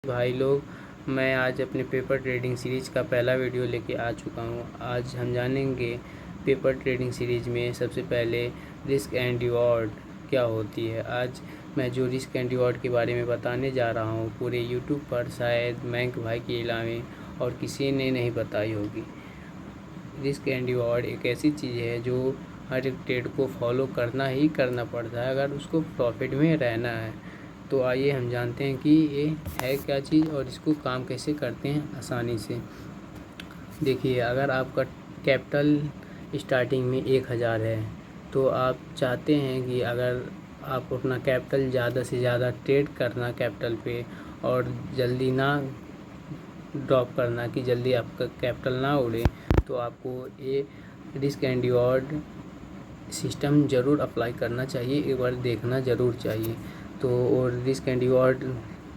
भाई लोग, मैं आज अपने पेपर ट्रेडिंग सीरीज़ का पहला वीडियो लेके आ चुका हूँ। आज हम जानेंगे पेपर ट्रेडिंग सीरीज़ में सबसे पहले रिस्क एंड रिवॉर्ड क्या होती है। आज मैं जो रिस्क एंड रिवॉर्ड के बारे में बताने जा रहा हूँ, पूरे यूट्यूब पर शायद बैंक भाई के अलावे और किसी ने नहीं बताई होगी। रिस्क एंड रिवॉर्ड एक ऐसी चीज़ है जो हर एक ट्रेड को फॉलो करना ही करना पड़ता है अगर उसको प्रॉफिट में रहना है। तो आइए हम जानते हैं कि ये है क्या चीज़ और इसको काम कैसे करते हैं आसानी से। देखिए, अगर आपका कैपिटल स्टार्टिंग में 1000 है तो आप चाहते हैं कि अगर आप अपना कैपिटल ज़्यादा से ज़्यादा ट्रेड करना कैपिटल पे और जल्दी ना ड्रॉप करना कि जल्दी आपका कैपिटल ना उड़े, तो आपको ये रिस्क एंड रिवॉर्ड सिस्टम ज़रूर अप्लाई करना चाहिए, एक बार देखना ज़रूर चाहिए। तो और रिस्क एंड रिवॉर्ड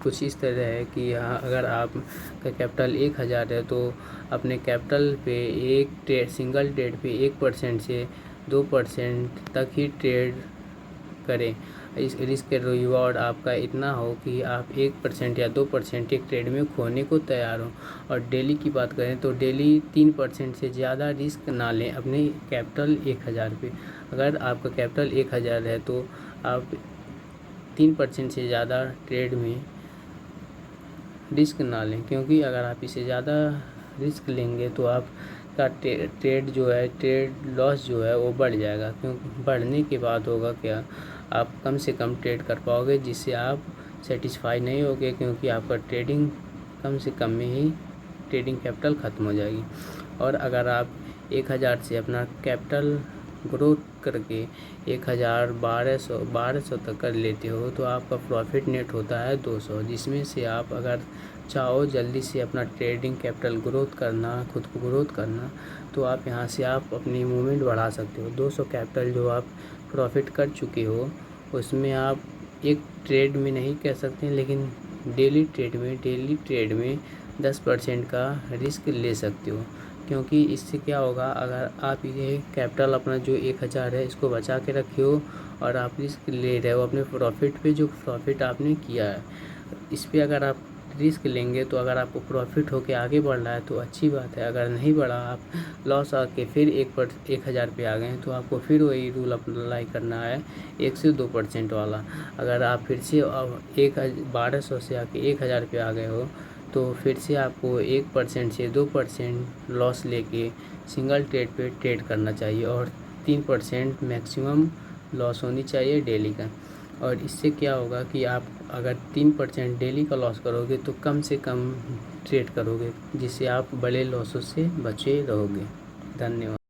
कुछ इस तरह है कि हाँ, अगर आपका कैपिटल 1000 है तो अपने कैपिटल पे एक सिंगल ट्रेड पे 1% से 2% तक ही ट्रेड करें। इस रिस्क रिवॉर्ड आपका इतना हो कि आप 1% या 2% एक ट्रेड में खोने को तैयार हो। और डेली की बात करें तो डेली 3% से ज़्यादा रिस्क ना लें अपने कैपिटल 1000 पे। अगर आपका कैपिटल 1000 है तो आप 3% से ज़्यादा ट्रेड में रिस्क ना लें, क्योंकि अगर आप इससे ज़्यादा रिस्क लेंगे तो आपका ट्रेड जो है, ट्रेड लॉस जो है वो बढ़ जाएगा। क्योंकि बढ़ने के बाद होगा क्या, आप कम से कम ट्रेड कर पाओगे, जिससे आप सेटिस्फाई नहीं होगे, क्योंकि आपका ट्रेडिंग कम से कम में ही ट्रेडिंग कैपिटल ख़त्म हो जाएगी। और अगर आप 1000 से अपना कैपिटल ग्रोथ करके 1200 तक कर लेते हो तो आपका प्रॉफिट नेट होता है 200, जिसमें से आप अगर चाहो जल्दी से अपना ट्रेडिंग कैपिटल ग्रोथ करना, खुद को ग्रोथ करना, तो आप यहाँ से आप अपनी मूवमेंट बढ़ा सकते हो। 200 कैपिटल जो आप प्रॉफिट कर चुके हो उसमें आप एक ट्रेड में नहीं कह सकते, लेकिन डेली ट्रेड में 10% का रिस्क ले सकते हो। क्योंकि इससे क्या होगा, अगर आप ये कैपिटल अपना जो 1000 है इसको बचा के रखे हो और आप रिस्क ले रहे हो अपने प्रॉफिट पे, जो प्रॉफिट आपने किया है इस पे अगर आप रिस्क लेंगे तो अगर आपको प्रॉफिट होके आगे बढ़ रहा है तो अच्छी बात है। अगर नहीं बढ़ा, आप लॉस आके फिर 1000 पे आ गए हैं, तो आपको फिर वही रूल अप्लाई करना है 1 से 2% वाला। अगर आप फिर से 1200 से आके 1000 पे आ गए हो तो फिर से आपको 1% से 2% लॉस लेके सिंगल ट्रेड पे ट्रेड करना चाहिए और 3% मैक्सिमम लॉस होनी चाहिए डेली का। और इससे क्या होगा कि आप अगर 3% डेली का लॉस करोगे तो कम से कम ट्रेड करोगे, जिससे आप बड़े लॉसों से बचे रहोगे। धन्यवाद।